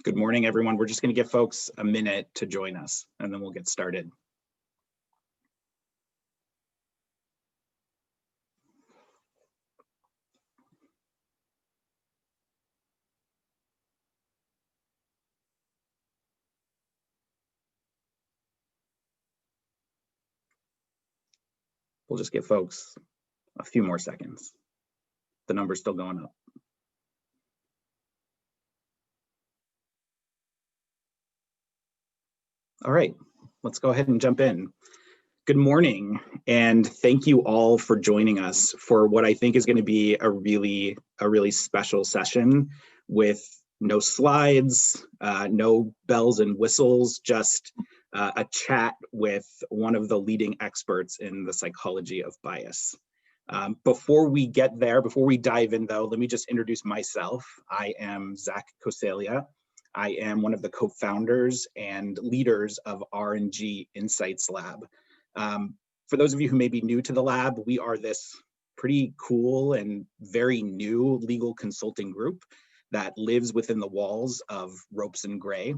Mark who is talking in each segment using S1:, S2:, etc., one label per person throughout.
S1: Good morning, everyone. We're just going to give folks a minute to join us, and then we'll get started. We'll just give folks a few more seconds. The number's still going up. All right, let's go ahead and jump in. Good morning, and thank you all for joining us for what I think is going to be a really special session with no slides, no bells and whistles, just a chat with one of the leading experts in the psychology of bias. Before we get there, before we dive in though, let me just introduce myself. I am Zach Koselia. I am one of the co-founders and leaders of R&G Insights Lab. For those of you who may be new to the lab, we are this pretty cool and very new legal consulting group that lives within the walls of Ropes and Gray.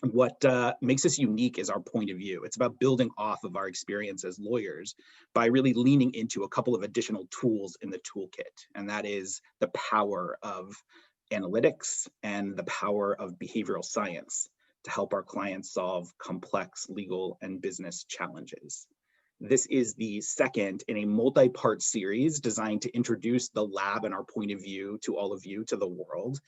S1: What makes us unique is our point of view. It's about building off of our experience as lawyers by really leaning into a couple of additional tools in the toolkit, and that is the power of analytics and the power of behavioral science to help our clients solve complex legal and business challenges. This is the second in a multi-part series designed to introduce the lab and our point of view to all of you, to the world.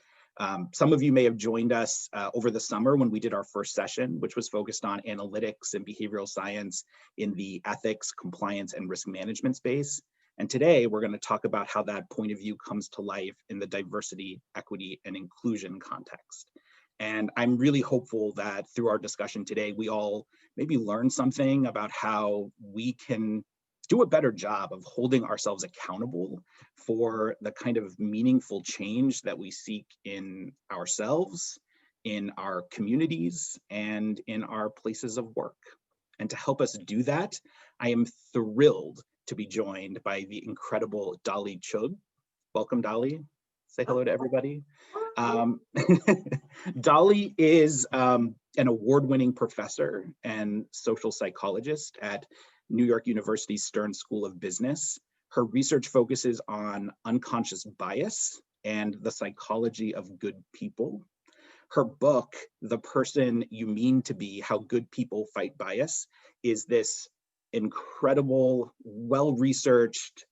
S1: Some of you may have joined us over the summer when we did our first session, which was focused on analytics and behavioral science in the ethics, compliance, and risk management space. And today we're going to talk about how that point of view comes to life in the diversity, equity, and inclusion context. And I'm really hopeful that through our discussion today, we all maybe learn something about how we can do a better job of holding ourselves accountable for the kind of meaningful change that we seek in ourselves, in our communities, and in our places of work. And to help us do that, I am thrilled to be joined by the incredible Dolly Chugh. Welcome, Dolly. Say hello to everybody. Dolly is an award-winning professor and social psychologist at New York University's Stern School of Business. Her research focuses on unconscious bias and the psychology of good people. Her book, The Person You Mean to Be: How Good People Fight Bias, is this incredible, well-researched,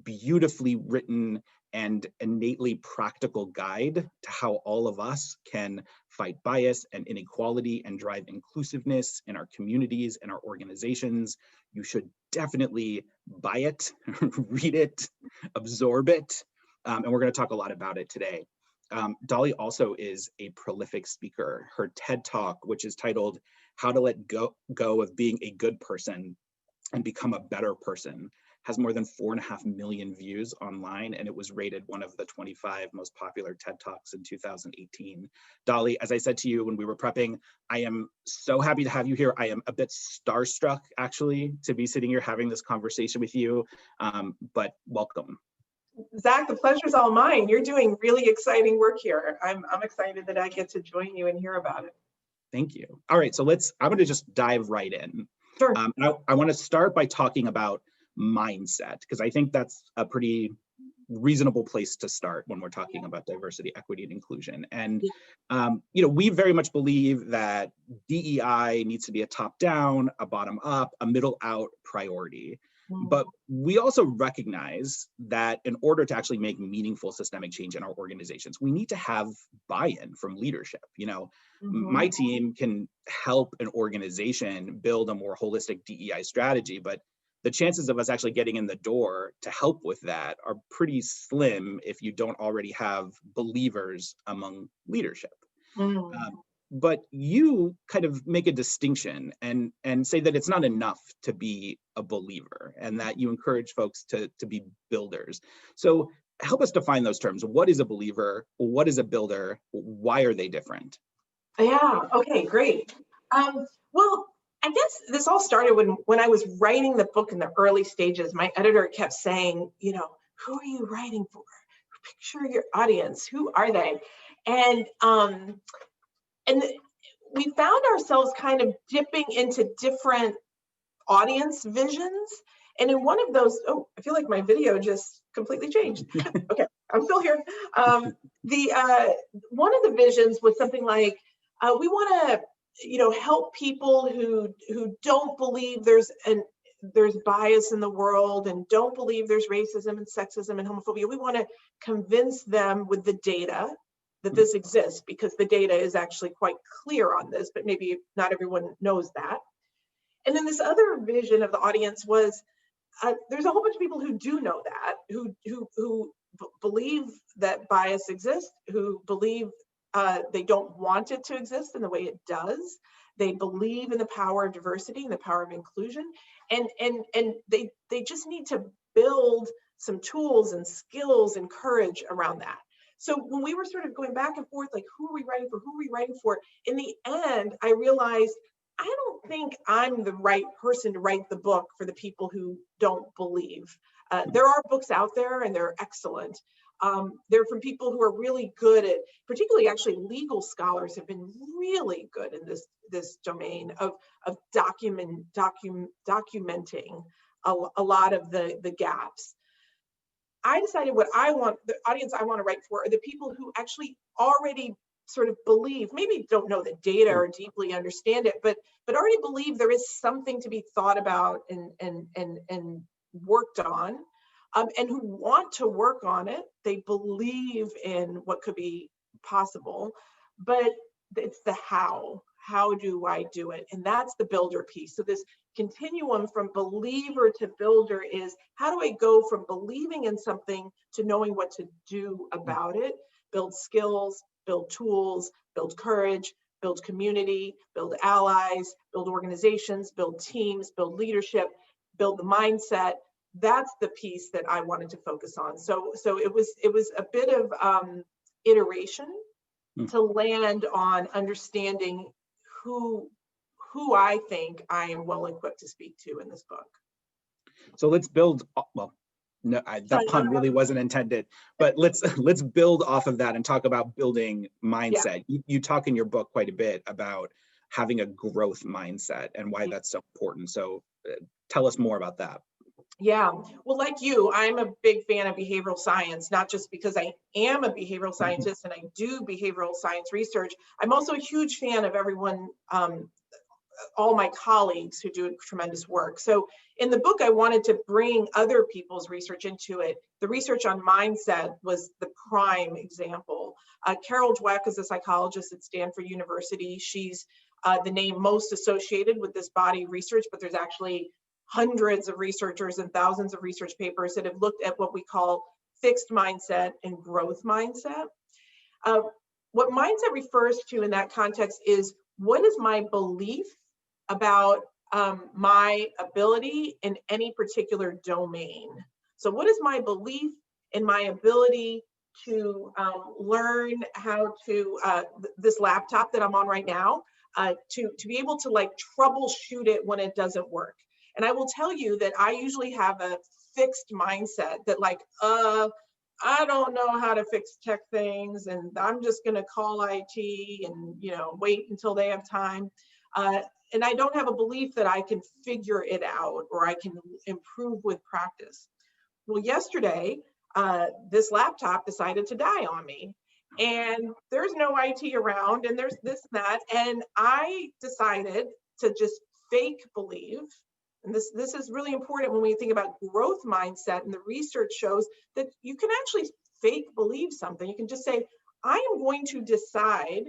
S1: beautifully written, and innately practical guide to how all of us can fight bias and inequality and drive inclusiveness in our communities and our organizations. You should definitely buy it, read it, absorb it, and we're going to talk a lot about it today. Dolly also is a prolific speaker. Her TED Talk, which is titled How to Let Go of Being a Good Person and Become a Better Person, has more than 4.5 million views online, and it was rated one of the 25 most popular TED Talks in 2018. Dolly, as I said to you when we were prepping, I am so happy to have you here. I am a bit starstruck, actually, to be sitting here having this conversation with you, but welcome.
S2: Zach, the pleasure's all mine. You're doing really exciting work here. I'm excited that I get to join you and hear about it.
S1: Thank you. All right, so I'm going to just dive right in.
S2: Sure.
S1: I want to start by talking about mindset, because I think that's a pretty reasonable place to start when we're talking about diversity, equity, and inclusion. And we very much believe that DEI needs to be a top-down, a bottom-up, a middle-out priority. But we also recognize that in order to actually make meaningful systemic change in our organizations, we need to have buy-in from leadership. My team can help an organization build a more holistic DEI strategy, but the chances of us actually getting in the door to help with that are pretty slim if you don't already have believers among leadership. But you kind of make a distinction and say that it's not enough to be a believer, and that you encourage folks to be builders. So help us define those terms. What is a believer? What is a builder? Why are they different?
S2: Yeah, okay, great. Well, I guess this all started when I was writing the book in the early stages. My editor kept saying, who are you writing for? picture your audience. Who are they? And we found ourselves kind of dipping into different audience visions. And in one of those, oh, I feel like my video just completely changed. Okay, I'm still here. One of the visions was something like, we want to, help people who don't believe there's bias in the world and don't believe there's racism and sexism and homophobia. We want to convince them with the data that this exists, because the data is actually quite clear on this, but maybe not everyone knows that. And then this other vision of the audience was, there's a whole bunch of people who do know that, who believe that bias exists, who believe they don't want it to exist in the way it does. They believe in the power of diversity and the power of inclusion, and they just need to build some tools and skills and courage around that. So when we were sort of going back and forth, like, who are we writing for? Who are we writing for? In the end, I realized I don't think I'm the right person to write the book for the people who don't believe. There are books out there and they're excellent. They're from people who are really good at, particularly actually legal scholars have been really good in this domain of documenting a lot of the gaps. I decided what I want, the audience I want to write for are the people who actually already sort of believe, maybe don't know the data or deeply understand it, but already believe there is something to be thought about and worked on, and who want to work on it. They believe in what could be possible, but it's the how. How do I do it? And that's the builder piece. So this continuum from believer to builder is, how do I go from believing in something to knowing what to do about it? Build skills, build tools, build courage, build community, build allies, build organizations, build teams, build leadership, build the mindset. That's the piece that I wanted to focus on. So it was a bit of iteration to land on understanding who I think I am well equipped to speak to in this book.
S1: So let's build, well, no, that pun really wasn't intended, but let's build off of that and talk about building mindset. Yeah. You talk in your book quite a bit about having a growth mindset and why that's so important. So tell us more about that.
S2: Yeah, well, like you, I'm a big fan of behavioral science, not just because I am a behavioral scientist and I do behavioral science research. I'm also a huge fan of everyone, all my colleagues who do tremendous work. So in the book, I wanted to bring other people's research into it. The research on mindset was the prime example. Carol Dweck is a psychologist at Stanford University. She's the name most associated with this body of research, but there's actually hundreds of researchers and thousands of research papers that have looked at what we call fixed mindset and growth mindset. What mindset refers to in that context is, what is my belief about my ability in any particular domain? So what is my belief in my ability to learn how to, this laptop that I'm on right now, to be able to like troubleshoot it when it doesn't work? And I will tell you that I usually have a fixed mindset that like, I don't know how to fix tech things, and I'm just going to call IT and, wait until they have time. And I don't have a belief that I can figure it out or I can improve with practice. Well, yesterday, this laptop decided to die on me, and there's no IT around, and there's this and that. And I decided to just fake believe. And this is really important when we think about growth mindset, and the research shows that you can actually fake believe something. You can just say, I am going to decide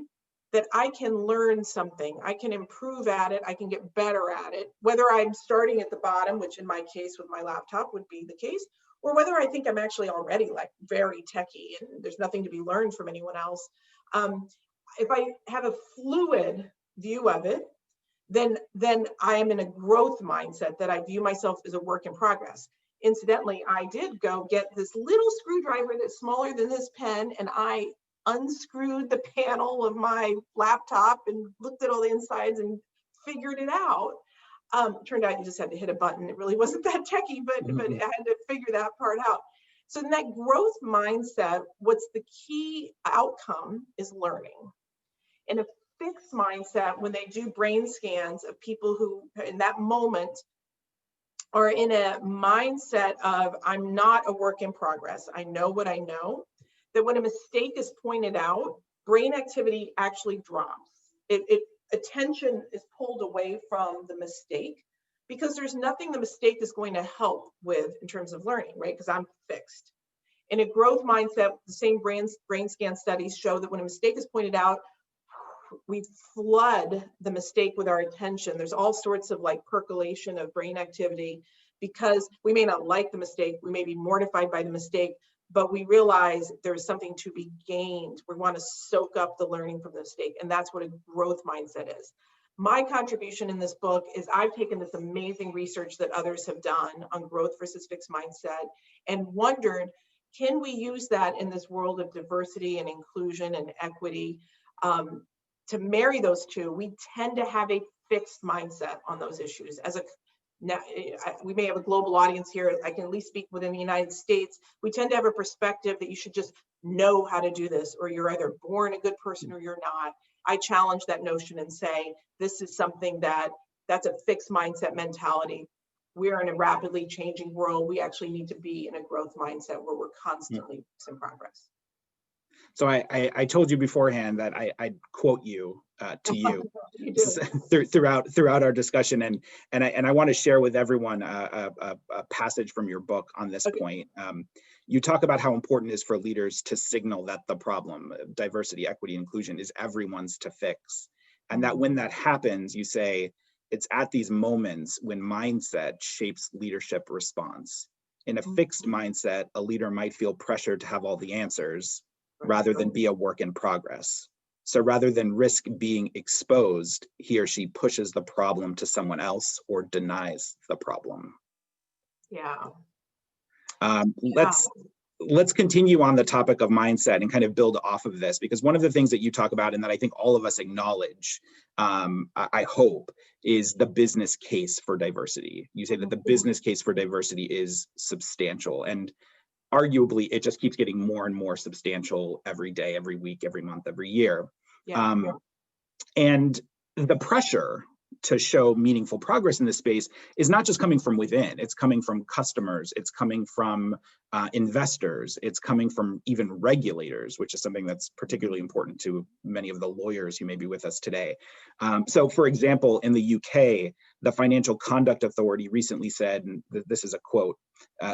S2: that I can learn something, I can improve at it, I can get better at it, whether I'm starting at the bottom, which in my case with my laptop would be the case, or whether I think I'm actually already like very techie and there's nothing to be learned from anyone else. If I have a fluid view of it, then I am in a growth mindset that I view myself as a work in progress. Incidentally, I did go get this little screwdriver that's smaller than this pen, and I unscrewed the panel of my laptop and looked at all the insides and figured it out. Turned out you just had to hit a button. It really wasn't that techie, but I had to figure that part out. So in that growth mindset, what's the key outcome is learning. In a fixed mindset, when they do brain scans of people who in that moment are in a mindset of, I'm not a work in progress, I know what I know, that when a mistake is pointed out, brain activity actually drops. Attention is pulled away from the mistake because there's nothing the mistake is going to help with in terms of learning, right? Because I'm fixed. In a growth mindset, the same brain scan studies show that when a mistake is pointed out, we flood the mistake with our attention. There's all sorts of like percolation of brain activity because we may not like the mistake, we may be mortified by the mistake, but we realize there's something to be gained. We want to soak up the learning from the mistake, and that's what a growth mindset is. My contribution in this book is I've taken this amazing research that others have done on growth versus fixed mindset and wondered, can we use that in this world of diversity and inclusion and equity? To marry those two, we tend to have a fixed mindset on those issues. Now, we may have a global audience here. I can at least speak within the United States. We tend to have a perspective that you should just know how to do this, or you're either born a good person or you're not. I challenge that notion and say, this is something that's a fixed mindset mentality. We're in a rapidly changing world. We actually need to be in a growth mindset where we're constantly in progress.
S1: So I told you beforehand that I'd quote you to you throughout our discussion, and I want to share with everyone a passage from your book on this point. You talk about how important it is for leaders to signal that the problem, diversity, equity, inclusion, is everyone's to fix, and that when that happens, you say it's at these moments when mindset shapes leadership response. In a fixed mindset, a leader might feel pressured to have all the answers, rather than be a work in progress. So rather than risk being exposed, he or she pushes the problem to someone else or denies the problem.
S2: Yeah.
S1: Let's continue on the topic of mindset and kind of build off of this, because one of the things that you talk about and that I think all of us acknowledge, I hope, is the business case for diversity. You say that the business case for diversity is substantial, and arguably, it just keeps getting more and more substantial every day, every week, every month, every year. And the pressure to show meaningful progress in this space is not just coming from within, it's coming from customers, it's coming from investors, it's coming from even regulators, which is something that's particularly important to many of the lawyers who may be with us today. So for example, in the UK, the Financial Conduct Authority recently said, and this is a quote,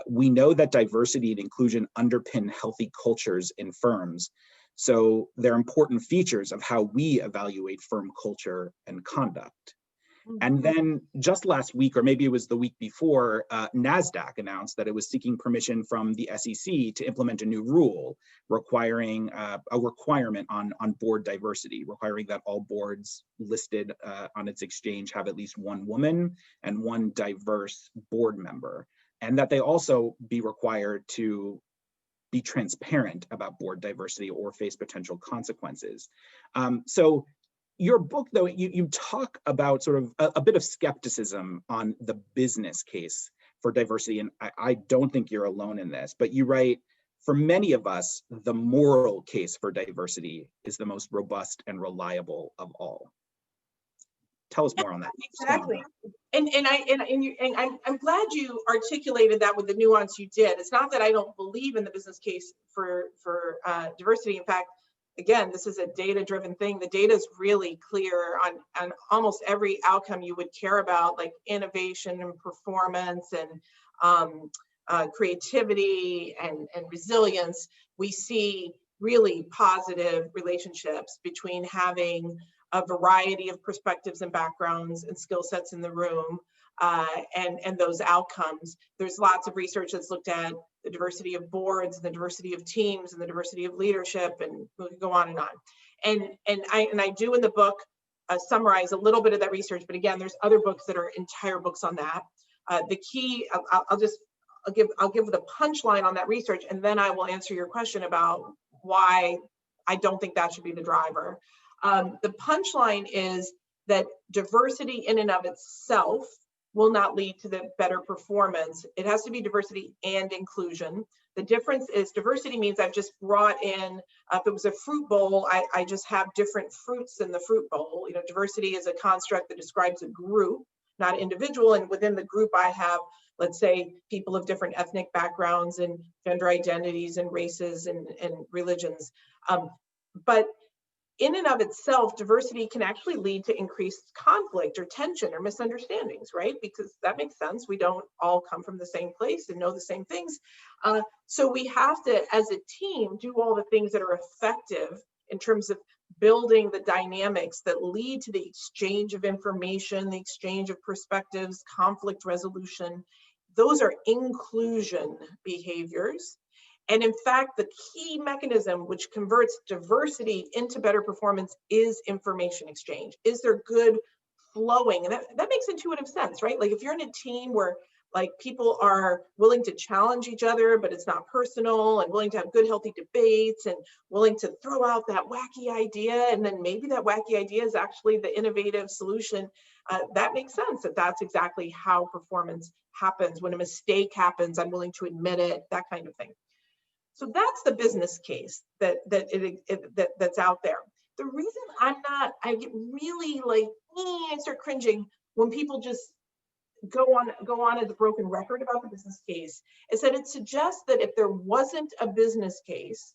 S1: "We know that diversity and inclusion underpin healthy cultures in firms. So they're important features of how we evaluate firm culture and conduct." And then just last week, or maybe it was the week before, NASDAQ announced that it was seeking permission from the SEC to implement a new rule requiring a requirement on board diversity, requiring that all boards listed on its exchange have at least one woman and one diverse board member, and that they also be required to be transparent about board diversity or face potential consequences. So your book, though, you talk about sort of a bit of skepticism on the business case for diversity, and I don't think you're alone in this, but you write, for many of us, the moral case for diversity is the most robust and reliable of all. Tell us more on that.
S2: Exactly. And I'm glad you articulated that with the nuance you did. It's not that I don't believe in the business case for diversity. In fact, again, this is a data-driven thing. The data is really clear on almost every outcome you would care about, like innovation and performance and creativity and resilience. We see really positive relationships between having a variety of perspectives and backgrounds and skill sets in the room and those outcomes. There's lots of research that's looked at the diversity of boards, and the diversity of teams, and the diversity of leadership, and we can go on and on. And I do in the book summarize a little bit of that research, but again, there's other books that are entire books on that. The key, I'll give the punchline on that research, and then I will answer your question about why I don't think that should be the driver. The punchline is that diversity in and of itself will not lead to the better performance. It has to be diversity and inclusion. The difference is diversity means I've just brought in, if it was a fruit bowl, I just have different fruits in the fruit bowl. You know, diversity is a construct that describes a group, not an individual. And within the group, I have, let's say, people of different ethnic backgrounds and gender identities and races and religions. But in and of itself, diversity can actually lead to increased conflict or tension or misunderstandings, right? Because that makes sense. We don't all come from the same place and know the same things. So we have to, as a team, do all the things that are effective in terms of building the dynamics that lead to the exchange of information, the exchange of perspectives, conflict resolution. Those are inclusion behaviors. And in fact, the key mechanism which converts diversity into better performance is information exchange. Is there good flowing? And that makes intuitive sense, right? Like if you're in a team where like people are willing to challenge each other, but it's not personal, and willing to have good, healthy debates, and willing to throw out that wacky idea, and then maybe that wacky idea is actually the innovative solution, that makes sense that that's exactly how performance happens. When a mistake happens, I'm willing to admit it, that kind of thing. So that's the business case that's out there. The reason I get really like, I start cringing when people just go on as a broken record about the business case, is that it suggests that if there wasn't a business case,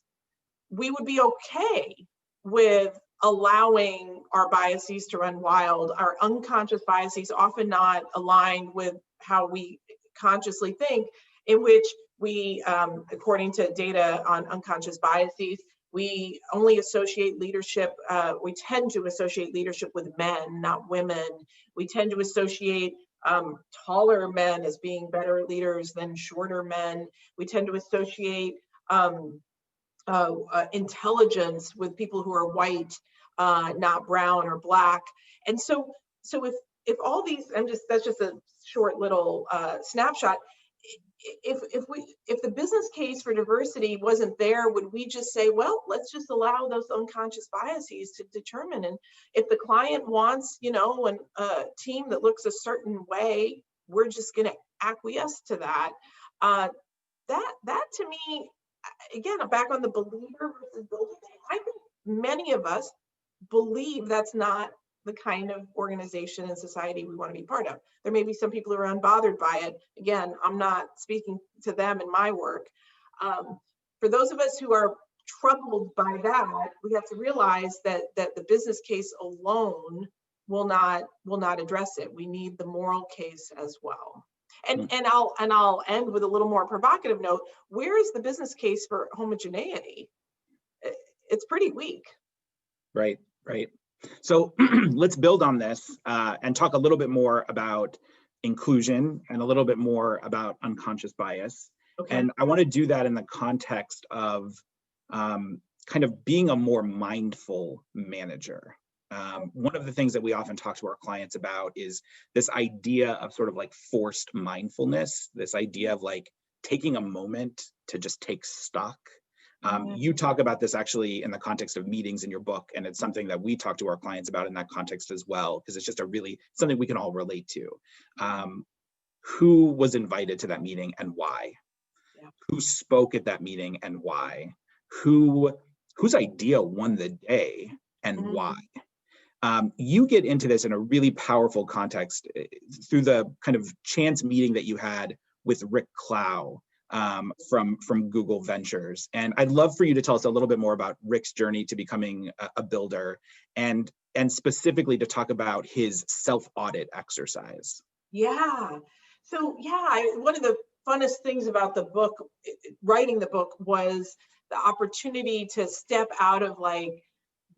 S2: we would be okay with allowing our biases to run wild, our unconscious biases, often not aligned with how we consciously think, in which we, according to data on unconscious biases, we only associate leadership, we tend to associate leadership with men, not women. We tend to associate taller men as being better leaders than shorter men. We tend to associate intelligence with people who are white, not brown or black. And so if all these, that's just a short little snapshot. If the business case for diversity wasn't there, would we just say, well, let's just allow those unconscious biases to determine? And if the client wants, a team that looks a certain way, we're just going to acquiesce to that. That to me, again, I'm back on the believer versus builder thing. I think many of us believe that's not the kind of organization and society we want to be part of. There may be some people who are unbothered by it. Again, I'm not speaking to them in my work. For those of us who are troubled by that, we have to realize that the business case alone will not address it. We need the moral case as well. And I'll end with a little more provocative note. Where is the business case for homogeneity? It's pretty weak.
S1: Right. So let's build on this and talk a little bit more about inclusion and a little bit more about unconscious bias. Okay. And I want to do that in the context of kind of being a more mindful manager. One of the things that we often talk to our clients about is this idea of sort of like forced mindfulness, this idea of like taking a moment to just take stock. You talk about this actually in the context of meetings in your book, and it's something that we talk to our clients about in that context as well, because it's just something we can all relate to. Who was invited to that meeting and why? Yeah. Who spoke at that meeting and why? Whose idea won the day and why? You get into this in a really powerful context through the kind of chance meeting that you had with Rick Clow from Google Ventures. And I'd love for you to tell us a little bit more about Rick's journey to becoming a builder, and specifically to talk about his self-audit exercise.
S2: Yeah. So one of the funnest things about the book, writing the book, was the opportunity to step out of like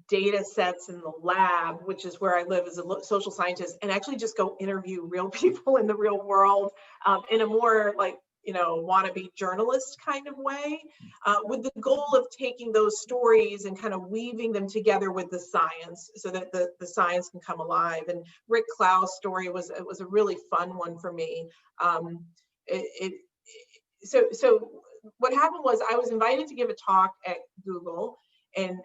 S2: data sets in the lab, which is where I live as a social scientist, and actually just go interview real people in the real world in a more like, wannabe journalist kind of way, with the goal of taking those stories and kind of weaving them together with the science so that the science can come alive. And Rick Clow's story was a really fun one for me. So what happened was I was invited to give a talk at Google in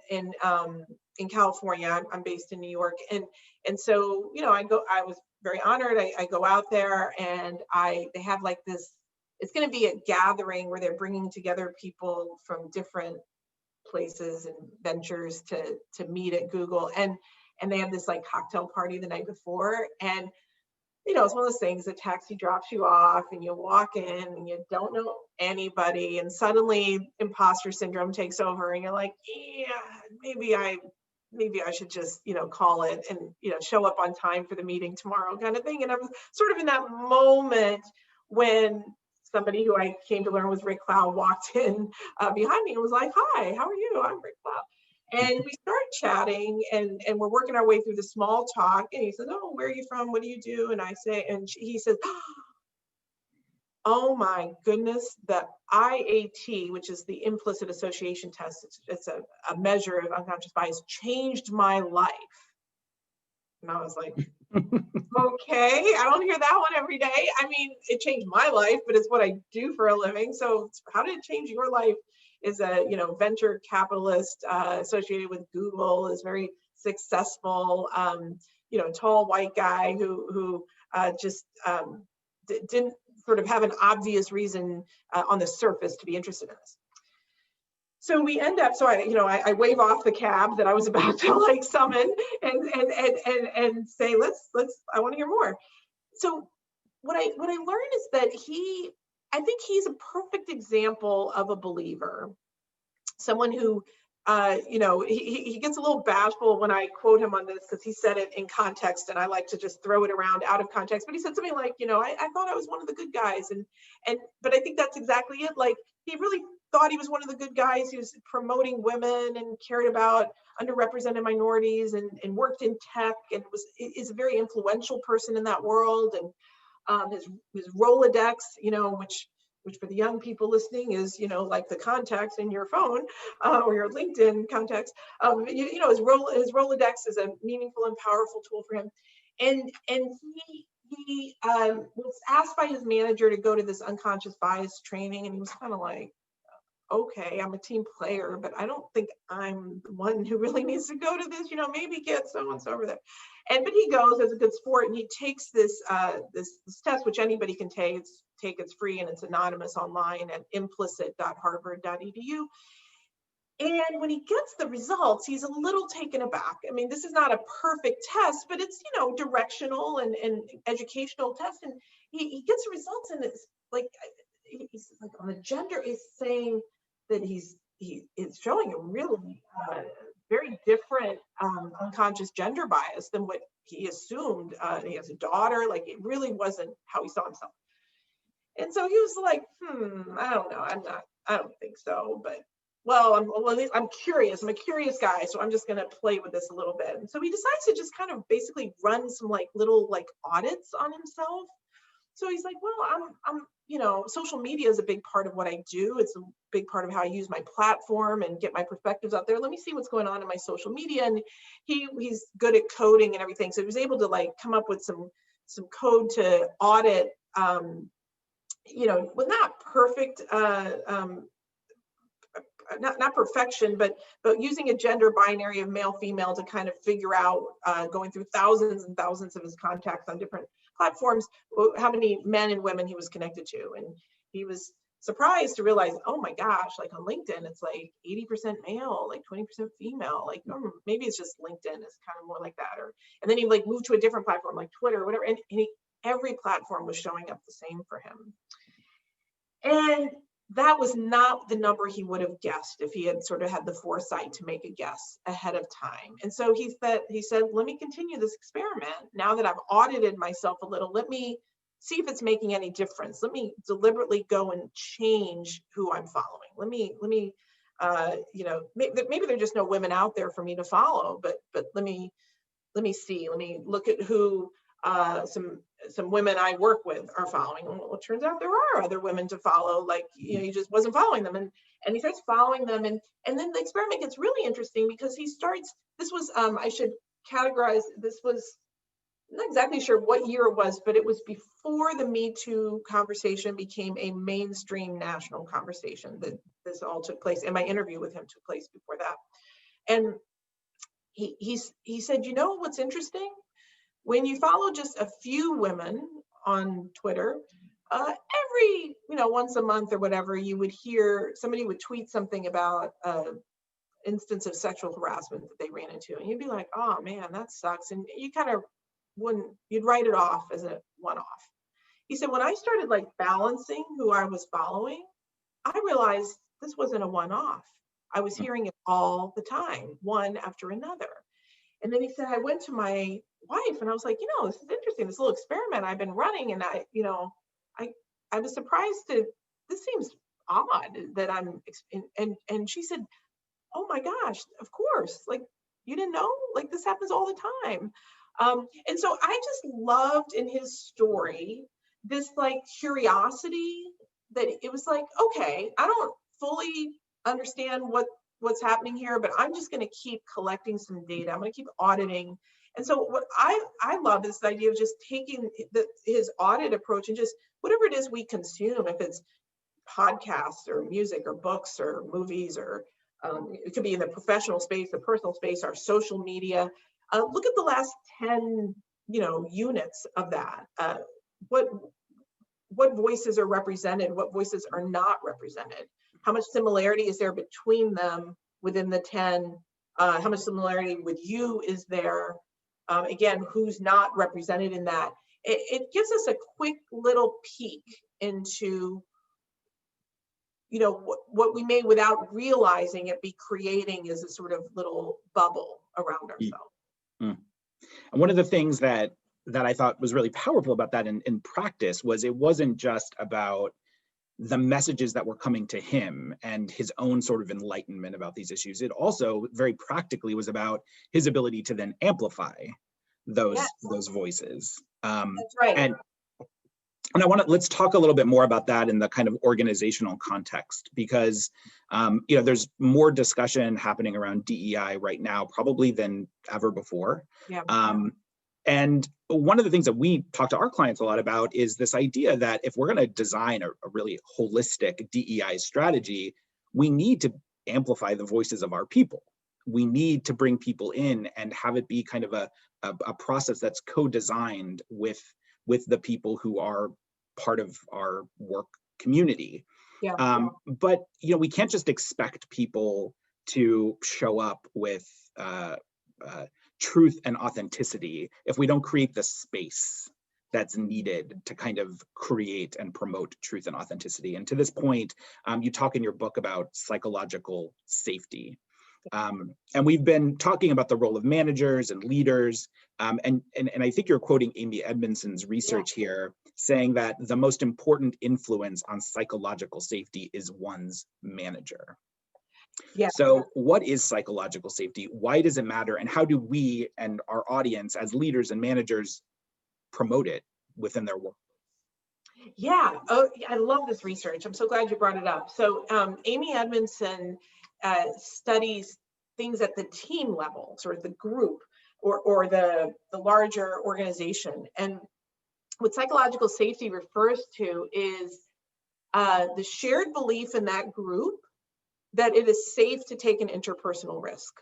S2: California. I'm based in New York, and so I was very honored. I go out there, and they have like this. it's going to be a gathering where they're bringing together people from different places and ventures to meet at Google, and they have this like cocktail party the night before, and it's one of those things, a taxi drops you off and you walk in and you don't know anybody, and suddenly imposter syndrome takes over and you're like, yeah, maybe I should just, call it and, show up on time for the meeting tomorrow kind of thing. And I was sort of in that moment when somebody who I came to learn was Rick Cloud walked in behind me and was like, hi, how are you? I'm Rick Cloud. And we started chatting and we're working our way through the small talk. And he says, oh, where are you from? What do you do? And I say, and he says, oh my goodness, the IAT, which is the implicit association test, it's a measure of unconscious bias, changed my life. And I was like, okay, I don't hear that one every day. I mean, it changed my life, but it's what I do for a living. So how did it change your life? Is a venture capitalist associated with Google, is very successful, tall white guy who just didn't sort of have an obvious reason on the surface to be interested in this. So we end up, so I wave off the cab that I was about to like summon and say, let's I want to hear more. So what I learned is that I think he's a perfect example of a believer, someone who, he gets a little bashful when I quote him on this because he said it in context and I like to just throw it around out of context. But he said something like, I thought I was one of the good guys. But I think that's exactly it. Like, he really thought he was one of the good guys. He was promoting women and cared about underrepresented minorities and worked in tech and is a very influential person in that world. And his Rolodex, which for the young people listening is, like the contacts in your phone or your LinkedIn contacts. His Rolodex is a meaningful and powerful tool for him. And he was asked by his manager to go to this unconscious bias training, and he was kind of like, okay, I'm a team player, but I don't think I'm the one who really needs to go to this, maybe get so-and-so over there. But he goes as a good sport, and he takes this test, which anybody can take. It's free and it's anonymous online at implicit.harvard.edu. And when he gets the results, he's a little taken aback. I mean, this is not a perfect test, but it's, directional and educational test. And he gets the results, and it's like, he's like on the gender is saying that it's showing a really very different unconscious gender bias than what he assumed. He has a daughter, like it really wasn't how he saw himself. And so he was like, I don't know, I don't think so, but I'm curious. I'm a curious guy, so I'm just going to play with this a little bit. And so he decides to just kind of basically run some like little like audits on himself. So he's like, well, I'm social media is a big part of what I do. It's a big part of how I use my platform and get my perspectives out there. Let me see what's going on in my social media. And he's good at coding and everything. So he was able to like come up with some code to audit, well, not perfect, not perfection, but using a gender binary of male female to kind of figure out, going through thousands and thousands of his contacts on different platforms, how many men and women he was connected to. And he was surprised to realize, oh my gosh, like on LinkedIn, it's like 80% male, like 20% female, like maybe it's just LinkedIn is kind of more like that. And then he like moved to a different platform like Twitter or whatever, and every platform was showing up the same for him. And that was not the number he would have guessed if he had sort of had the foresight to make a guess ahead of time. And so he said, let me continue this experiment. Now that I've audited myself a little, let me see if it's making any difference. Let me deliberately go and change who I'm following. Let me maybe there's just no women out there for me to follow, but let me see, let me look at who some women I work with are following. Well, it turns out there are other women to follow, like, he just wasn't following them. And he starts following them. And then the experiment gets really interesting because he starts, this was, I should categorize, this was, I'm not exactly sure what year it was, but it was before the Me Too conversation became a mainstream national conversation that this all took place. And my interview with him took place before that. And he said, what's interesting? When you follow just a few women on Twitter, every, once a month or whatever, you would hear somebody would tweet something about instance of sexual harassment that they ran into, and you'd be like, oh man, that sucks, and you kind of you'd write it off as a one-off. He said, when I started like balancing who I was following, I realized this wasn't a one-off. I was hearing it all the time, one after another. And then he said, I went to my wife and I was like, this is interesting, this little experiment I've been running. And I was surprised this seems odd that and she said, oh my gosh, of course, like, you didn't know, like, this happens all the time. And so I just loved in his story this like curiosity that it was like, okay, I don't fully understand what's happening here, but I'm just going to keep collecting some data. I'm going to keep auditing. And so what I love is the idea of just taking his audit approach and just whatever it is we consume, if it's podcasts or music or books or movies or it could be in the professional space, the personal space, our social media. Look at the last 10, units of that. What voices are represented? What voices are not represented? How much similarity is there between them within the 10? How much similarity with you is there? Again, who's not represented in that? It gives us a quick little peek into what we may, without realizing it, be creating is a sort of little bubble around ourselves.
S1: And one of the things that I thought was really powerful about that in practice was it wasn't just about the messages that were coming to him and his own sort of enlightenment about these issues. It also very practically was about his ability to then amplify those voices.
S2: That's right.
S1: And let's talk a little bit more about that in the kind of organizational context, because there's more discussion happening around DEI right now, probably than ever before.
S2: Yeah.
S1: And one of the things that we talk to our clients a lot about is this idea that if we're going to design a really holistic DEI strategy, we need to amplify the voices of our people. We need to bring people in and have it be kind of a process that's co-designed with the people who are part of our work community.
S2: Yeah.
S1: But we can't just expect people to show up with truth and authenticity if we don't create the space that's needed to kind of create and promote truth and authenticity. And to this point, you talk in your book about psychological safety. And we've been talking about the role of managers and leaders. And I think you're quoting Amy Edmondson's research here, saying that the most important influence on psychological safety is one's manager.
S2: Yeah.
S1: So what is psychological safety? Why does it matter? And how do we and our audience as leaders and managers promote it within their work?
S2: Yeah. Oh, I love this research. I'm so glad you brought it up. So Amy Edmondson studies things at the team level, sort of the group or the larger organization. And what psychological safety refers to is the shared belief in that group that it is safe to take an interpersonal risk.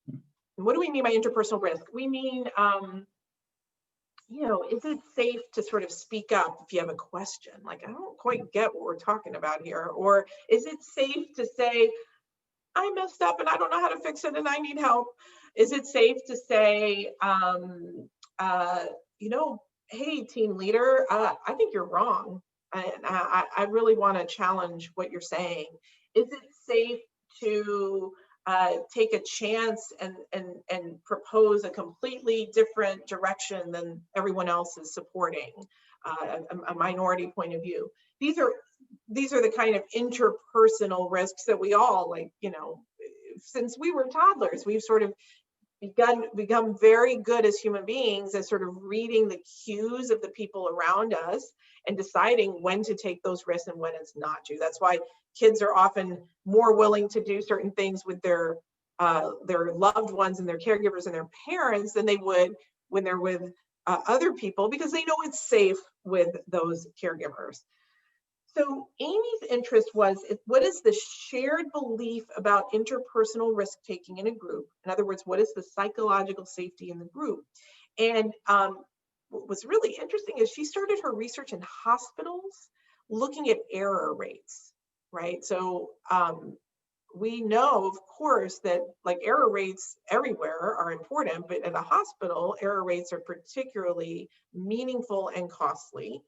S2: And what do we mean by interpersonal risk? We mean, is it safe to sort of speak up if you have a question? Like, I don't quite get what we're talking about here. Or is it safe to say, I messed up and I don't know how to fix it and I need help? Is it safe to say, hey, team leader, I think you're wrong. I really want to challenge what you're saying. Is it safe to take a chance and propose a completely different direction than everyone else is supporting, a minority point of view? These are the kind of interpersonal risks that we all, since we were toddlers, we've sort of become very good as human beings at sort of reading the cues of the people around us and deciding when to take those risks and when it's not to. That's why kids are often more willing to do certain things with their loved ones and their caregivers and their parents than they would when they're with other people, because they know it's safe with those caregivers. So Amy's interest was, what is the shared belief about interpersonal risk-taking in a group? In other words, what is the psychological safety in the group? And what was really interesting is she started her research in hospitals looking at error rates, right? So we know, of course, that like error rates everywhere are important, but in a hospital, error rates are particularly meaningful and costly.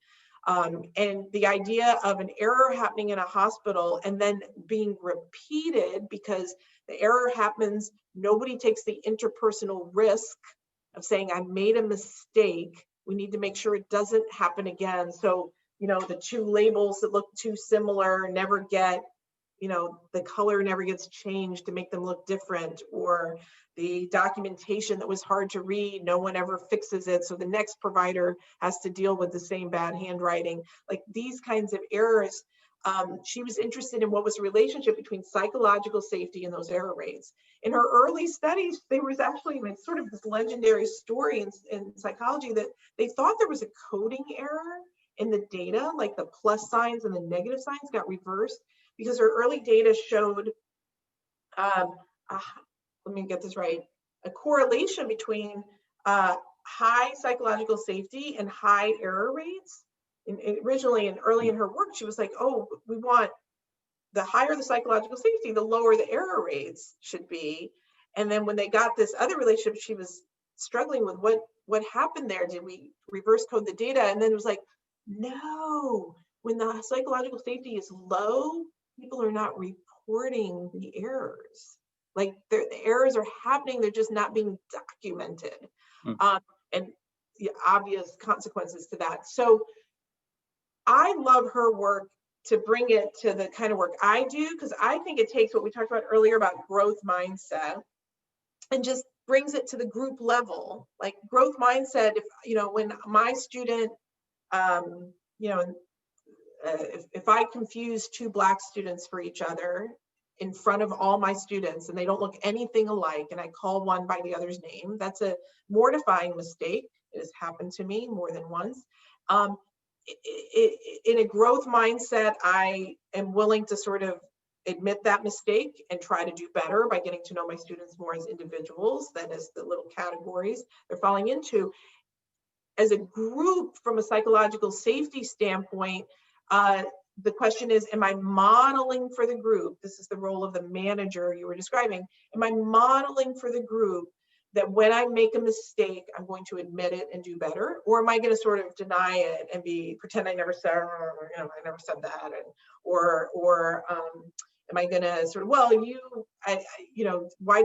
S2: And the idea of an error happening in a hospital and then being repeated because the error happens, nobody takes the interpersonal risk of saying, I made a mistake. We need to make sure it doesn't happen again. So, you know, the two labels that look too similar never get, you know, the color never gets changed to make them look different, or the documentation that was hard to read, no one ever fixes it. So the next provider has to deal with the same bad handwriting, like these kinds of errors. She was interested in what was the relationship between psychological safety and those error rates. In her early studies, there was actually like sort of this legendary story in psychology that they thought there was a coding error in the data, like the plus signs and the negative signs got reversed because her early data showed, let me get this right, a correlation between high psychological safety and high error rates. Originally and early in her work, she was like, oh, we want the higher the psychological safety, the lower the error rates should be. And then when they got this other relationship, she was struggling with what happened there. Did we reverse code the data? And then it was like, no, when the psychological safety is low, people are not reporting the errors. Like the errors are happening, they're just not being documented. And the obvious consequences to that. So I love her work to bring it to the kind of work I do, because I think it takes what we talked about earlier about growth mindset and just brings it to the group level. Like growth mindset, if, you know, when my student, you know, if I confuse two Black students for each other in front of all my students and they don't look anything alike and I call one by the other's name, that's a mortifying mistake. It has happened to me more than once. In a growth mindset, I am willing to sort of admit that mistake and try to do better by getting to know my students more as individuals than as the little categories they're falling into. As a group, from a psychological safety standpoint, the question is, am I modeling for the group? This is the role of the manager you were describing. Am I modeling for the group that when I make a mistake, I'm going to admit it and do better? Or am I going to sort of deny it and pretend I never said, or, you know, I never said that, and or am I going to sort of, well, you know, why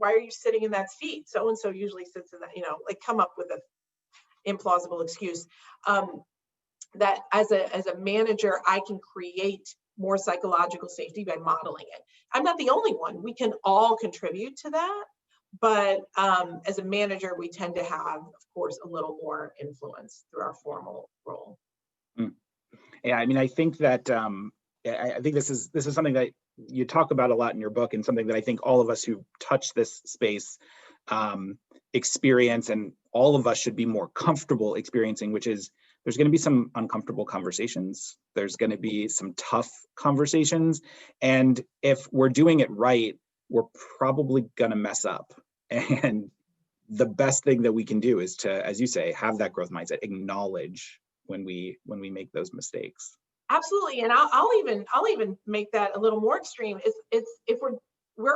S2: are you sitting in that seat? So and so usually sits in that, you know, like come up with an implausible excuse. That as a manager, I can create more psychological safety by modeling it. I'm not the only one. We can all contribute to that. But as a manager, we tend to have, of course, a little more influence through our formal role.
S1: Yeah, I mean, I think that I think this is something that you talk about a lot in your book, and something that I think all of us who touch this space experience, and all of us should be more comfortable experiencing, which is there's going to be some uncomfortable conversations. There's going to be some tough conversations. And if we're doing it right, we're probably going to mess up. And the best thing that we can do is to, as you say, have that growth mindset, acknowledge when we make those mistakes.
S2: Absolutely. And I'll even make that a little more extreme. It's if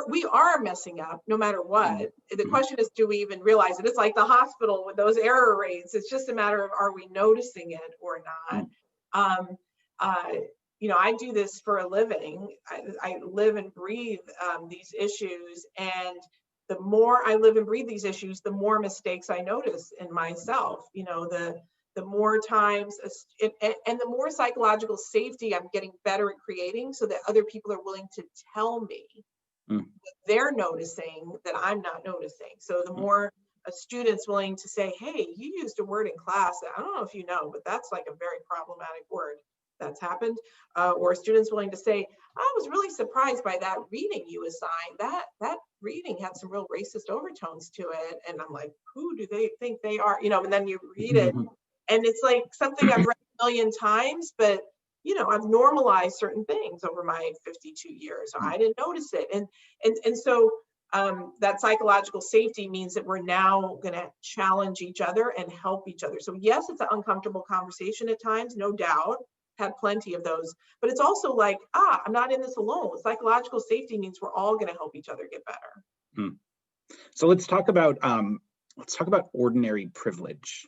S2: we are messing up no matter what. The question is, do we even realize it? It's like the hospital with those error rates. It's just a matter of, are we noticing it or not? You know, I do this for a living. I live and breathe these issues. And the more I live and breathe these issues, the more mistakes I notice in myself. You know, the more times and the more psychological safety I'm getting better at creating, so that other people are willing to tell me that they're noticing that I'm not noticing. So the more a student's willing to say, hey, you used a word in class that I don't know if you know, but that's like a very problematic word that's happened. Or students willing to say, I was really surprised by that reading you assigned. That reading had some real racist overtones to it. And I'm like, who do they think they are? You know, and then you read it and it's like something I've read a million times, but you know, I've normalized certain things over my 52 years. So I didn't notice it. And so that psychological safety means that we're now going to challenge each other and help each other. So yes, it's an uncomfortable conversation at times, no doubt, had plenty of those, but it's also like, I'm not in this alone. Psychological safety means we're all going to help each other get better.
S1: So let's talk about ordinary privilege.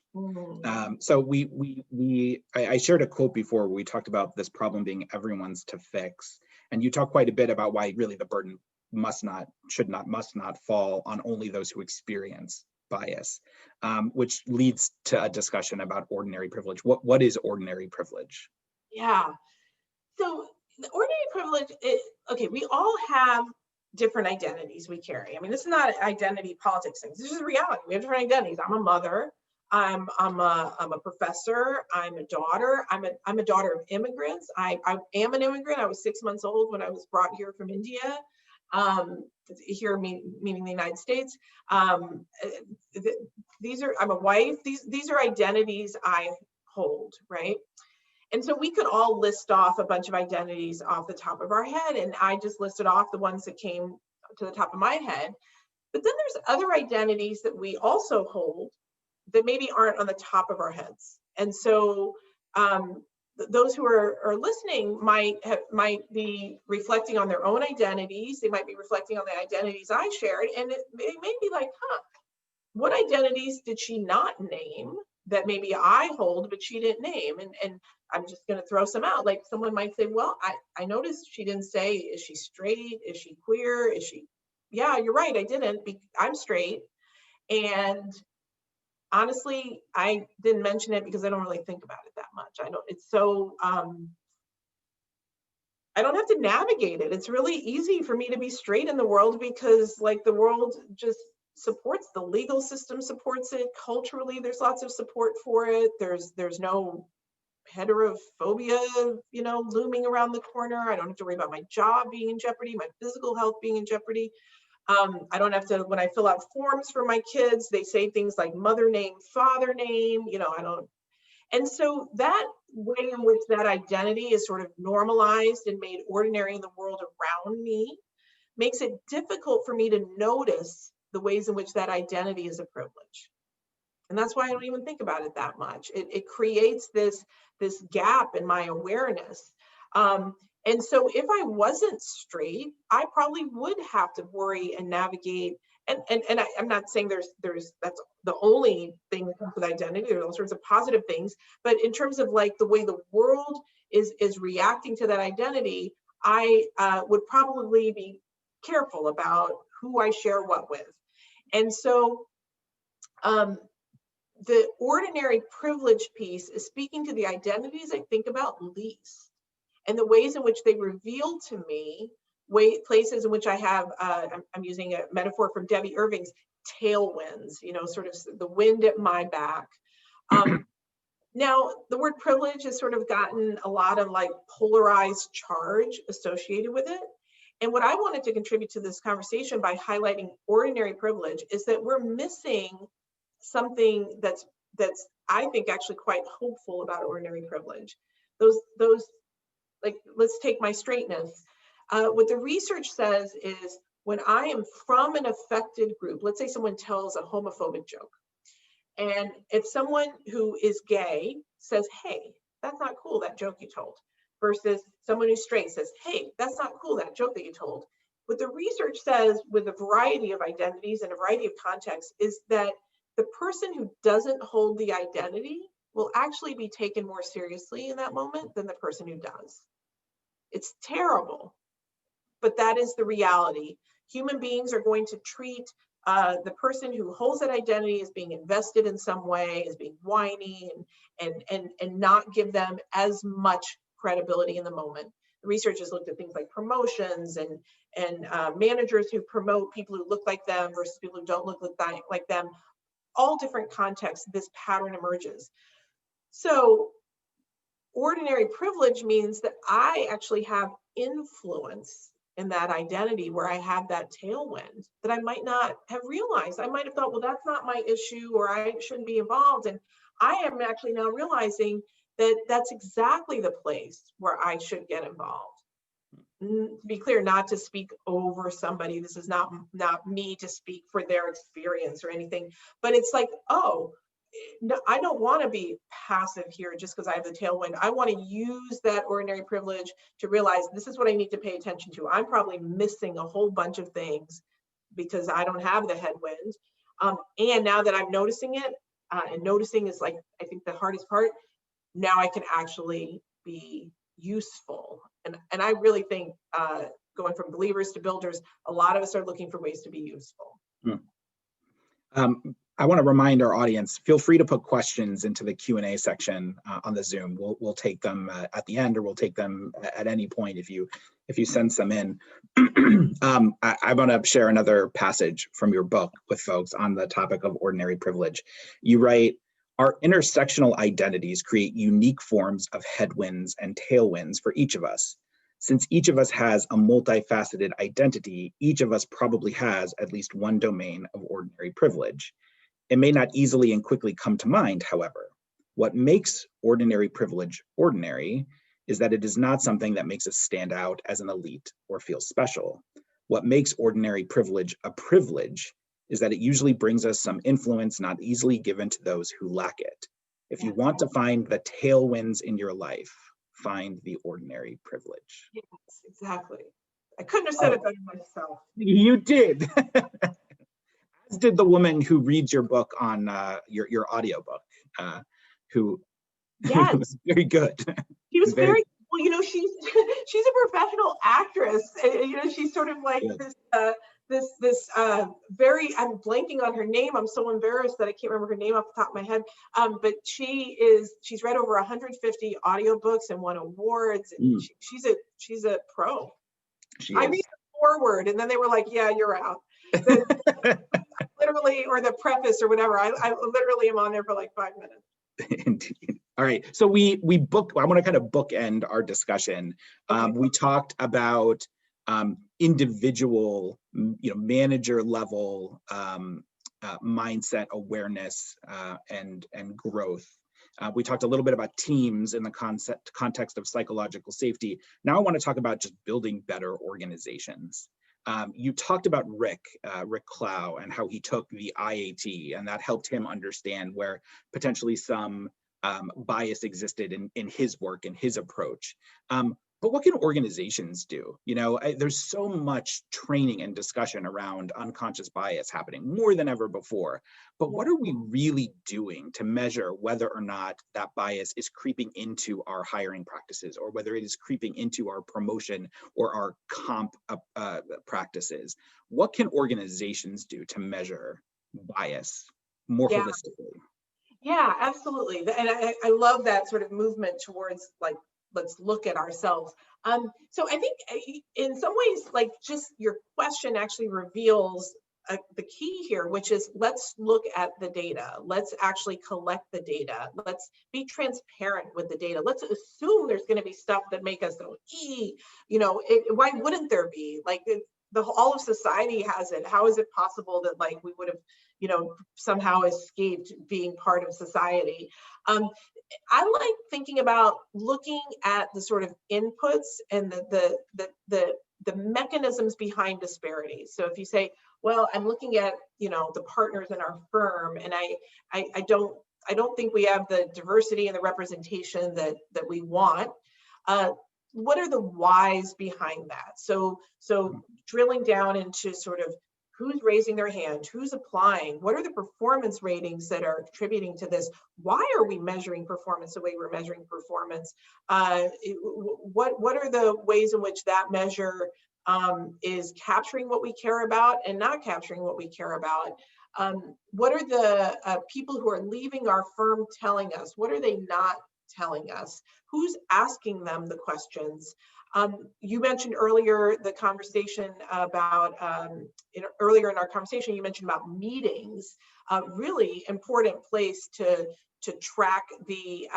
S1: So I shared a quote before where we talked about this problem being everyone's to fix, and you talk quite a bit about why really the burden must not fall on only those who experience bias, which leads to a discussion about ordinary privilege. What is ordinary privilege?
S2: Yeah. So the ordinary privilege, okay, we all have different identities we carry. I mean, this is not identity politics things. This is reality. We have different identities. I'm a mother. I'm a professor. I'm a daughter. I'm a daughter of immigrants. I am an immigrant. I was 6 months old when I was brought here from India. Here meaning the United States. I'm a wife. These are identities I hold, right? And so we could all list off a bunch of identities off the top of our head, and I just listed off the ones that came to the top of my head. But then there's other identities that we also hold that maybe aren't on the top of our heads. And so those who are listening might be reflecting on their own identities. They might be reflecting on the identities I shared, and they may be like, what identities did she not name that maybe I hold, but she didn't name? And I'm just going to throw some out. Like someone might say, well, I noticed she didn't say, is she straight? Is she queer? Is she, yeah, you're right. I didn't. I'm straight. And honestly, I didn't mention it because I don't really think about it that much. It's so, I don't have to navigate it. It's really easy for me to be straight in the world because like the world just supports, the legal system supports it. Culturally, there's lots of support for it. There's no heterophobia, looming around the corner. I don't have to worry about my job being in jeopardy, my physical health being in jeopardy. I don't have to, when I fill out forms for my kids, they say things like mother name, father name, I don't. And so that way in which that identity is sort of normalized and made ordinary in the world around me makes it difficult for me to notice the ways in which that identity is a privilege. And that's why I don't even think about it that much. It creates this gap in my awareness. And so if I wasn't straight, I probably would have to worry and navigate. And I'm not saying that's the only thing that comes with identity. There's all sorts of positive things. But in terms of like the way the world is reacting to that identity, I would probably be careful about who I share what with. And so the ordinary privilege piece is speaking to the identities I think about least and the ways in which they reveal to me places in which I have, I'm using a metaphor from Debbie Irving's tailwinds, sort of the wind at my back. Now, the word privilege has sort of gotten a lot of like polarized charge associated with it. And what I wanted to contribute to this conversation by highlighting ordinary privilege is that we're missing something that's I think actually quite hopeful about ordinary privilege. Those like, let's take my straightness. What the research says is when I am from an affected group, let's say someone tells a homophobic joke, and if someone who is gay says, hey, that's not cool, that joke you told, versus someone who's straight says, hey, that's not cool, that joke that you told. What the research says with a variety of identities and a variety of contexts is that the person who doesn't hold the identity will actually be taken more seriously in that moment than the person who does. It's terrible, but that is the reality. Human beings are going to treat the person who holds that identity as being invested in some way, as being whiny, and not give them as much credibility in the moment. The research has looked at things like promotions and managers who promote people who look like them versus people who don't look like them. All different contexts, this pattern emerges. So ordinary privilege means that I actually have influence in that identity where I have that tailwind that I might not have realized. I might have thought, well, that's not my issue, or I shouldn't be involved. And I am actually now realizing that that's exactly the place where I should get involved. to be clear, not to speak over somebody. This is not me to speak for their experience or anything, but it's like, oh, no, I don't want to be passive here just because I have the tailwind. I want to use that ordinary privilege to realize this is what I need to pay attention to. I'm probably missing a whole bunch of things because I don't have the headwind. And now that I'm noticing it, and noticing is like, I think the hardest part, now I can actually be useful. And I really think going from believers to builders, a lot of us are looking for ways to be useful.
S1: I want to remind our audience, feel free to put questions into the Q&A section on the Zoom. We'll take them at the end, or we'll take them at any point if you send some in. I want to share another passage from your book with folks on the topic of ordinary privilege. You write, our intersectional identities create unique forms of headwinds and tailwinds for each of us. Since each of us has a multifaceted identity, each of us probably has at least one domain of ordinary privilege. It may not easily and quickly come to mind, however. What makes ordinary privilege ordinary is that it is not something that makes us stand out as an elite or feel special. What makes ordinary privilege a privilege is that it usually brings us some influence not easily given to those who lack it. If you want to find the tailwinds in your life, find the ordinary privilege.
S2: Yes, exactly. I couldn't have said it better myself.
S1: You did. As did the woman who reads your book on your audiobook, who
S2: Yes.
S1: was very good.
S2: She was very well, you know, she's a professional actress. You know, she's sort of like this very, I'm blanking on her name. I'm so embarrassed that I can't remember her name off the top of my head. But she's read over 150 audiobooks and won awards. And she's a pro. I read the foreword and then they were like, yeah, you're out. Literally, or the preface or whatever. I literally am on there for like 5 minutes.
S1: Indeed. All right. So I want to kind of bookend our discussion. Okay. We talked about individual, manager level mindset awareness and growth. We talked a little bit about teams in the context of psychological safety. Now I want to talk about just building better organizations. You talked about Rick Clow and how he took the IAT, and that helped him understand where potentially some bias existed in his work and his approach. But what can organizations do? There's so much training and discussion around unconscious bias happening more than ever before. But what are we really doing to measure whether or not that bias is creeping into our hiring practices, or whether it is creeping into our promotion or our comp practices? What can organizations do to measure bias more holistically?
S2: Yeah, absolutely. And I love that sort of movement towards like, let's look at ourselves. So I think in some ways, like just your question actually reveals the key here, which is let's look at the data. Let's actually collect the data. Let's be transparent with the data. Let's assume there's going to be stuff that make us go, why wouldn't there be? Like all of society has it. How is it possible that like we would have, somehow escaped being part of society? I like thinking about looking at the sort of inputs and the mechanisms behind disparities. So if you say, well, I'm looking at, the partners in our firm, and I don't think we have the diversity and the representation that we want. What are the whys behind that? So drilling down into sort of who's raising their hand, who's applying, what are the performance ratings that are contributing to this? Why are we measuring performance the way we're measuring performance? What are the ways in which that measure is capturing what we care about and not capturing what we care about? What are the people who are leaving our firm telling us? What are they not telling us? Who's asking them the questions? You mentioned earlier the conversation about, earlier in our conversation, you mentioned about meetings, a really important place to track the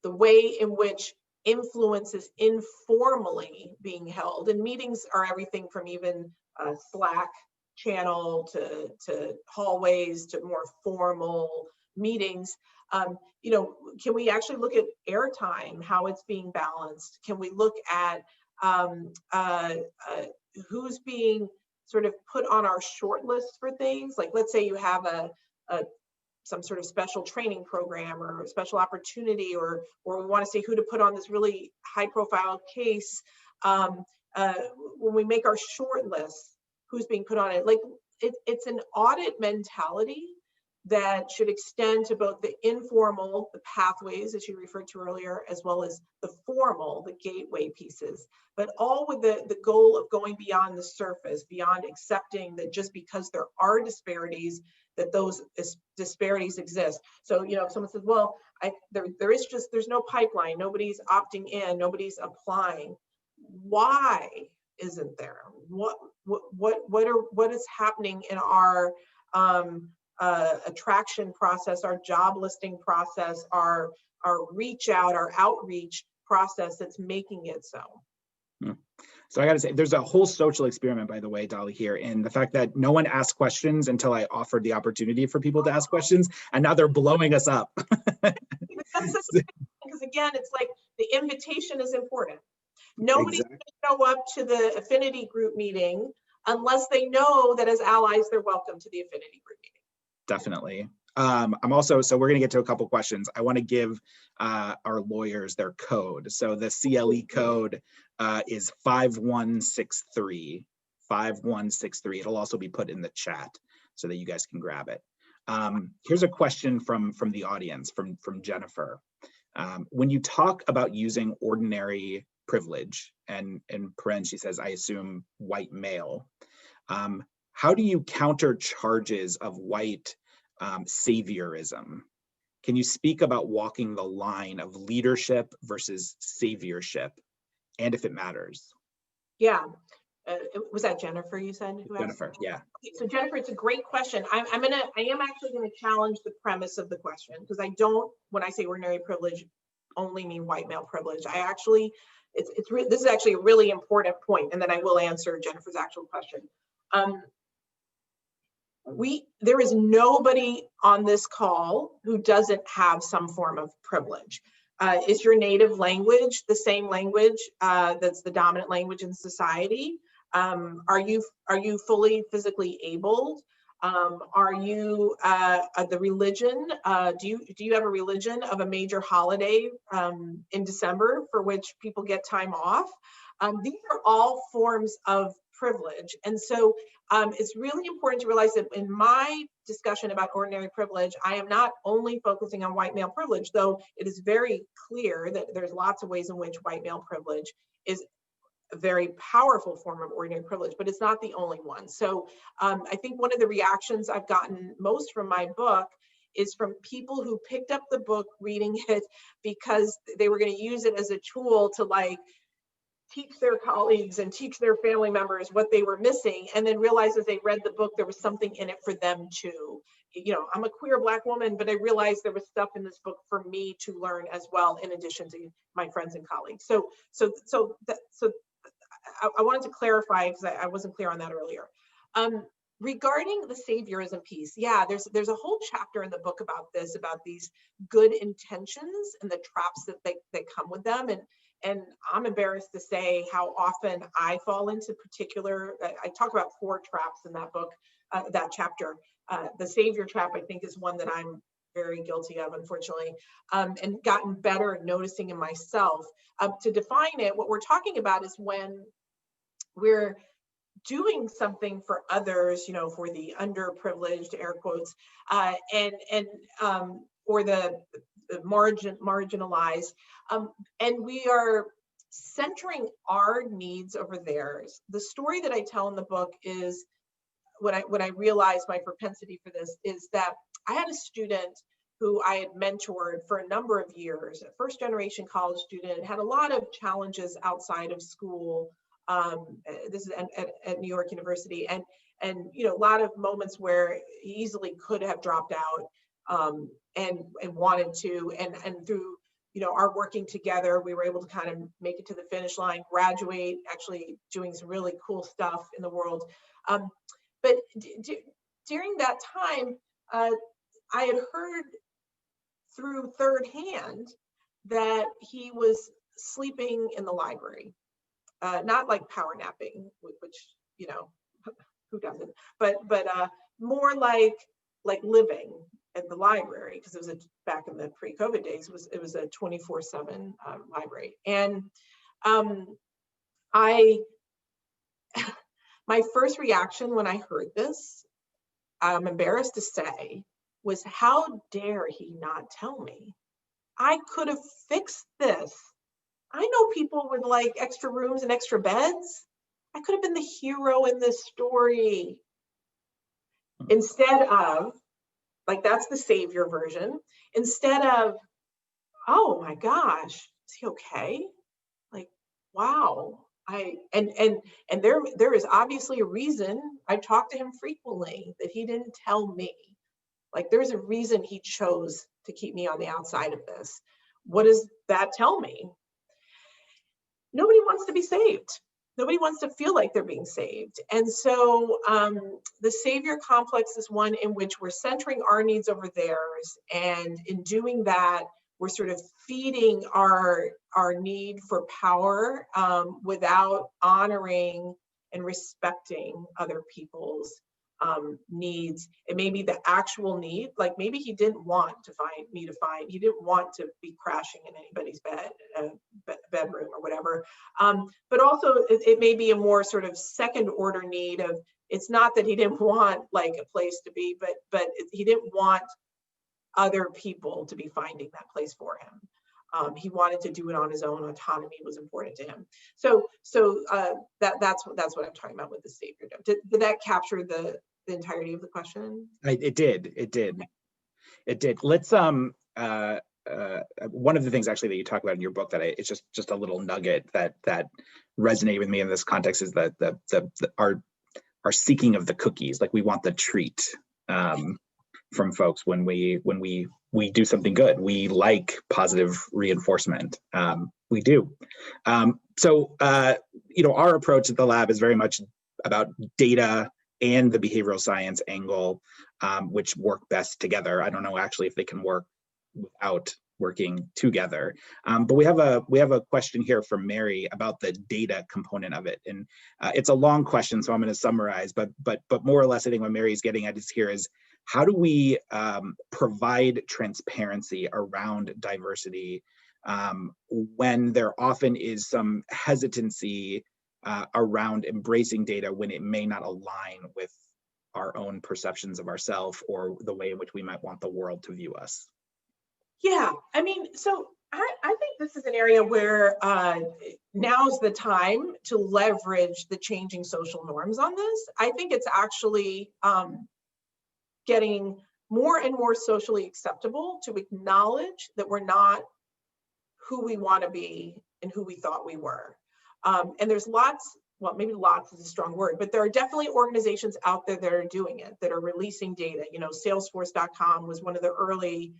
S2: way in which influence is informally being held. And meetings are everything from even Slack channel to hallways to more formal meetings. You know, can we actually look at airtime, how it's being balanced? Can we look at who's being sort of put on our short list for things? Like, let's say you have a some sort of special training program or a special opportunity, or we want to see who to put on this really high profile case. When we make our short list, who's being put on it? Like, it's an audit mentality that should extend to both the informal, the pathways, as you referred to earlier, as well as the formal, the gateway pieces, but all with the goal of going beyond the surface, beyond accepting that just because there are disparities, that those disparities exist. So, you know, if someone says, well, there's no pipeline, nobody's opting in, nobody's applying. Why isn't there? What is happening in our attraction process, our job listing process, our reach out, our outreach process that's making it so?
S1: So I got to say, there's a whole social experiment, by the way, Dolly, here, in the fact that no one asked questions until I offered the opportunity for people to ask questions, and now they're blowing us up.
S2: Because again, it's like the invitation is important. Nobody's going to show up to the affinity group meeting unless they know that as allies, they're welcome to the affinity group meeting.
S1: Definitely. So we're going to get to a couple questions. I want to give our lawyers their code. So the CLE code is 5163. 5163. It'll also be put in the chat so that you guys can grab it. Here's a question from the audience, from Jennifer. When you talk about using ordinary privilege, and in parens she says, I assume white male, how do you counter charges of white saviorism? Can you speak about walking the line of leadership versus saviorship, and if it matters?
S2: Yeah. Was that Jennifer you said?
S1: Jennifer, yeah.
S2: Okay, so Jennifer, it's a great question. I am actually going to challenge the premise of the question, because I don't, when I say ordinary privilege, only mean white male privilege. I actually, this is actually a really important point, and then I will answer Jennifer's actual question. There is nobody on this call who doesn't have some form of privilege. Is your native language the same language that's the dominant language in society? Are you fully physically abled? Are you the religion? Do you have a religion of a major holiday in December for which people get time off? These are all forms of privilege. And so it's really important to realize that in my discussion about ordinary privilege, I am not only focusing on white male privilege, though it is very clear that there's lots of ways in which white male privilege is a very powerful form of ordinary privilege, but it's not the only one. So I think one of the reactions I've gotten most from my book is from people who picked up the book reading it because they were going to use it as a tool to like teach their colleagues and teach their family members what they were missing, and then realize as they read the book there was something in it for them too. You know, I'm a queer Black woman, but I realized there was stuff in this book for me to learn as well, in addition to my friends and colleagues. So I wanted to clarify, because I wasn't clear on that earlier. Regarding the saviorism piece, yeah, there's a whole chapter in the book about this, about these good intentions and the traps that come with them. And I'm embarrassed to say how often I fall into particular, I talk about 4 traps in that book, that chapter. The savior trap, I think, is one that I'm very guilty of, unfortunately, and gotten better at noticing in myself. To define it, what we're talking about is when we're doing something for others, you know, for the underprivileged, air quotes, or the marginalized, and we are centering our needs over theirs. The story that I tell in the book is when I realized my propensity for this is that I had a student who I had mentored for a number of years, a first generation college student, had a lot of challenges outside of school. This is at New York University, and you know, a lot of moments where he easily could have dropped out, and wanted to, and through, you know, our working together, we were able to kind of make it to the finish line, graduate, actually doing some really cool stuff in the world. But during that time, I had heard through third hand that he was sleeping in the library. Not like power napping, which, you know, who doesn't, but more like living at the library, because it was back in the pre-COVID days, it was a 24/7 library. And my first reaction when I heard this, I'm embarrassed to say, was how dare he not tell me? I could have fixed this. I know people with like extra rooms and extra beds. I could have been the hero in this story. Instead of, like, that's the savior version. Instead of, oh my gosh, is he okay? Like, wow. And there is obviously a reason. I talk to him frequently that he didn't tell me. Like, there's a reason he chose to keep me on the outside of this. What does that tell me? Nobody wants to be saved. Nobody wants to feel like they're being saved. And so the savior complex is one in which we're centering our needs over theirs. And in doing that, we're sort of feeding our need for power without honoring and respecting other people's needs. It may be the actual need, like maybe he didn't want he didn't want to be crashing in anybody's bedroom or whatever. But also it may be a more sort of second order need of, it's not that he didn't want like a place to be, but he didn't want other people to be finding that place for him. He wanted to do it on his own. Autonomy was important to him. So that's what I'm talking about with the saviordom. Did that capture the entirety of the question?
S1: It did. Let's one of the things actually that you talk about in your book that it's just a little nugget that resonated with me in this context is that our seeking of the cookies, like we want the treat from folks when we do something good. We like positive reinforcement. We do. So our approach at the lab is very much about data and the behavioral science angle, which work best together. I don't know actually if they can work without working together. But we have a question here from Mary about the data component of it, and it's a long question, so I'm going to summarize. But more or less, I think what Mary's getting at is how do we provide transparency around diversity when there often is some hesitancy around embracing data when it may not align with our own perceptions of ourselves or the way in which we might want the world to view us?
S2: Yeah, I mean, so I think this is an area where now's the time to leverage the changing social norms on this. I think it's actually getting more and more socially acceptable to acknowledge that we're not who we want to be and who we thought we were. And there's well, maybe lots is a strong word, but there are definitely organizations out there that are doing it, that are releasing data. Salesforce.com was one of the early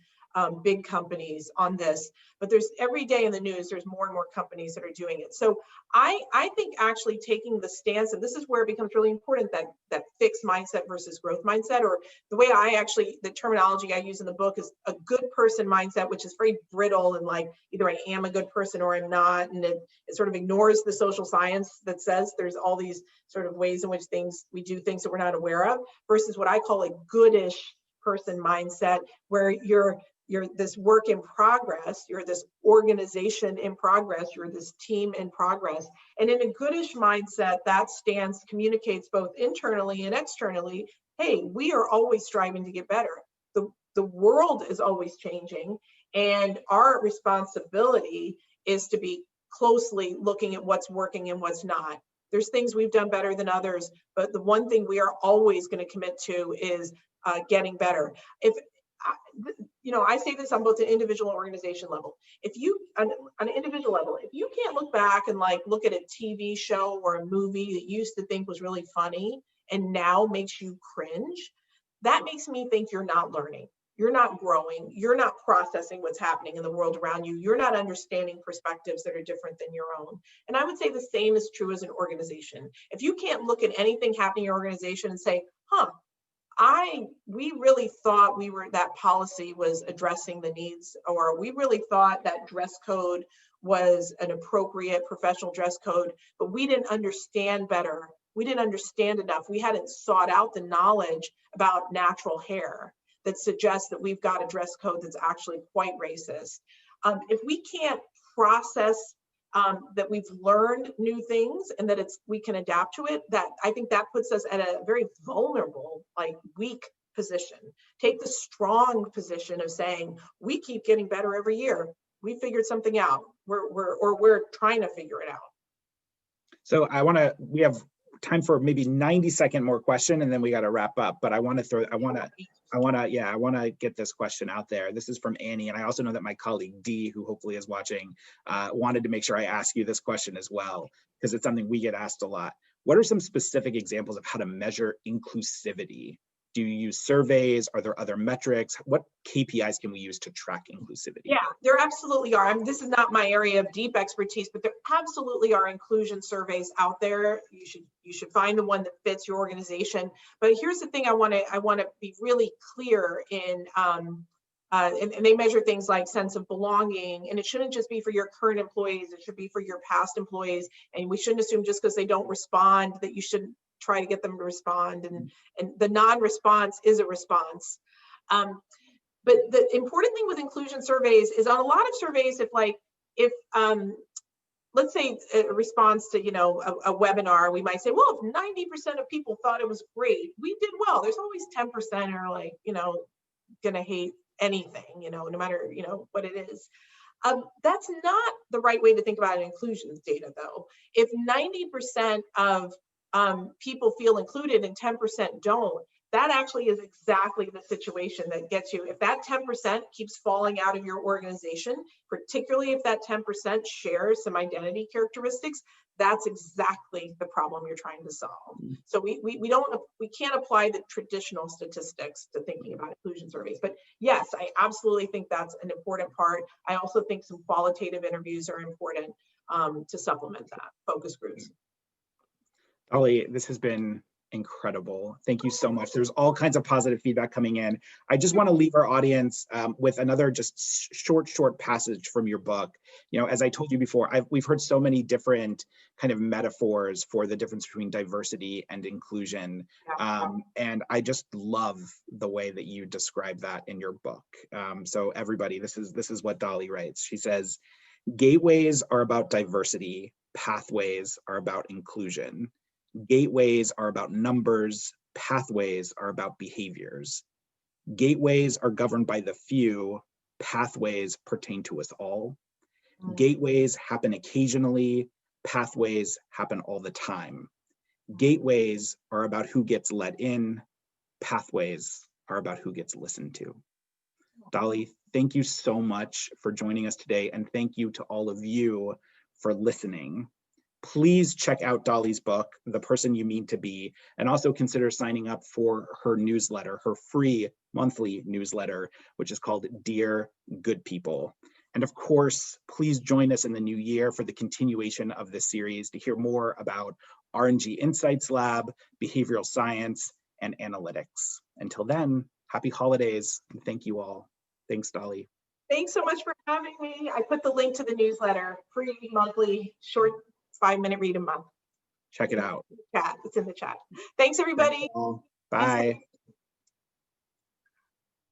S2: big companies on this, but there's every day in the news, there's more and more companies that are doing it. So I think actually taking the stance, and this is where it becomes really important, that fixed mindset versus growth mindset, or the way the terminology I use in the book is a good person mindset, which is very brittle and like either I am a good person or I'm not. And it sort of ignores the social science that says there's all these sort of ways in which we do things that we're not aware of, versus what I call a goodish person mindset, where you're this work in progress, you're this organization in progress, you're this team in progress. And in a goodish mindset, that stance communicates both internally and externally, hey, we are always striving to get better. The world is always changing, and our responsibility is to be closely looking at what's working and what's not. There's things we've done better than others, but the one thing we are always going to commit to is getting better. I say this on both an individual and organization level. On an individual level, if you can't look back and like look at a TV show or a movie that you used to think was really funny and now makes you cringe, that makes me think you're not learning. You're not growing. You're not processing what's happening in the world around you. You're not understanding perspectives that are different than your own. And I would say the same is true as an organization. If you can't look at anything happening in your organization and say, we really thought that policy was addressing the needs, or we really thought that dress code was an appropriate professional dress code, but we didn't understand better. We didn't understand enough. We hadn't sought out the knowledge about natural hair that suggests that we've got a dress code that's actually quite racist. If we can't process that we've learned new things and that we can adapt to it, that I think that puts us at a very vulnerable, like weak position. Take the strong position of saying, we keep getting better every year. We figured something out. We're trying to figure it out.
S1: So we have time for maybe 90-second more question, and then we got to wrap up. But I want to get this question out there. This is from Annie, and I also know that my colleague Dee, who hopefully is watching, wanted to make sure I ask you this question as well, because it's something we get asked a lot. What are some specific examples of how to measure inclusivity? Do you use surveys? Are there other metrics? What KPIs can we use to track inclusivity?
S2: Yeah, there absolutely are. I mean, this is not my area of deep expertise, but there absolutely are inclusion surveys out there. You should find the one that fits your organization. But here's the thing: I want to be really clear in. And they measure things like sense of belonging, and it shouldn't just be for your current employees. It should be for your past employees. And we shouldn't assume just because they don't respond that you shouldn't try to get them to respond, and the non-response is a response. But the important thing with inclusion surveys is on a lot of surveys, if let's say a response to a webinar, we might say, well, if 90% of people thought it was great, we did well. There's always 10% are gonna hate anything, no matter what it is. That's not the right way to think about inclusion data, though. If 90% of people feel included and 10% don't, that actually is exactly the situation that gets you. If that 10% keeps falling out of your organization, particularly if that 10% shares some identity characteristics, that's exactly the problem you're trying to solve. So we can't apply the traditional statistics to thinking about inclusion surveys. But yes, I absolutely think that's an important part. I also think some qualitative interviews are important to supplement that, focus groups.
S1: Dolly, this has been incredible. Thank you so much. There's all kinds of positive feedback coming in. I just want to leave our audience with another just short passage from your book. As I told you before, we've heard so many different kind of metaphors for the difference between diversity and inclusion. And I just love the way that you describe that in your book. So everybody, this is what Dolly writes. She says, gateways are about diversity, pathways are about inclusion. Gateways are about numbers, pathways are about behaviors. Gateways are governed by the few, pathways pertain to us all. Gateways happen occasionally, pathways happen all the time. Gateways are about who gets let in, pathways are about who gets listened to. Dolly, thank you so much for joining us today, and thank you to all of you for listening. Please check out Dolly's book, The Person You Mean to Be, and also consider signing up for her newsletter, her free monthly newsletter, which is called Dear Good People. And of course, please join us in the new year for the continuation of this series to hear more about R&G Insights Lab, behavioral science, and analytics. Until then, happy holidays, and thank you all. Thanks, Dolly.
S2: Thanks so much for having me. I put the link to the newsletter, free monthly, short 5-minute read a month.
S1: Check it out.
S2: It's in the chat. Thanks, everybody.
S1: Bye.